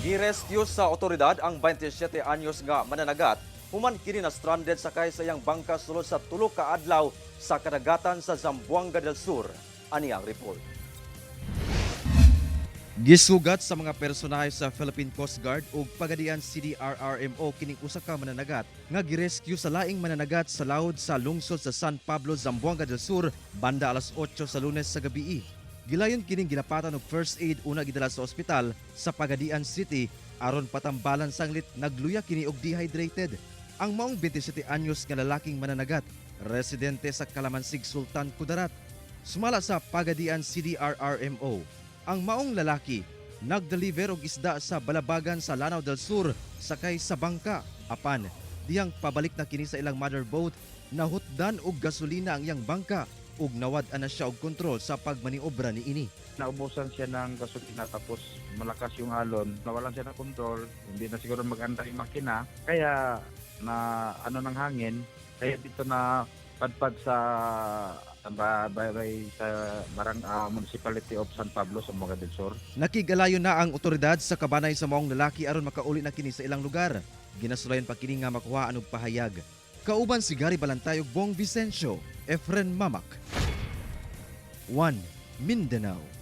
Girescue sa otoridad ang 27 anyos nga mananagat human kini na stranded sakay sa iyang bangka sulod sa tulo ka adlaw sa kadagatan sa Zamboanga del Sur. Ani ang report. Gisugat sa mga personahe sa Philippine Coast Guard ug Pagadian CDRRMO kining usa ka mananagat nga girescue sa laing mananagat sa lawod sa lungsod sa San Pablo, Zamboanga del Sur banda alas 8 sa Lunes sa gabii. Gilayon kining ginapatan og first aid una gidala sa ospital sa Pagadian City aron patambalan sanglit nagluya kini og dehydrated. Ang maong 27 anyos nga lalaking mananagat, residente sa Kalamansig, Sultan, Kudarat. Sumala sa Pagadian CDRRMO, ang maong lalaki nagdeliver og isda sa balabagan sa Lanao del Sur sakay sa bangka. Apan, diyang pabalik na kini sa ilang mother boat, nahutdan og gasolina ang iyang bangka ug nawad-an na siya og kontrol sa pagmaniobra ni ini. Naubusan siya ng gasolina tapos malakas yung alon, nawalan siya ng kontrol, hindi na siguro mag-anda yung makina, kaya na ano ng hangin, kaya dito na padpad sa Municipality of San Pablo, Zamboanga del Sur. Nakigalayo na ang otoridad sa kabanay sa maong lalaki aron makauli na kini sa ilang lugar. Ginasulayan pa kini nga makuhaan og pahayag. Kauban si Gary Balantay ug Bong Vicencio, Efren Mamak. 1. Mindanao.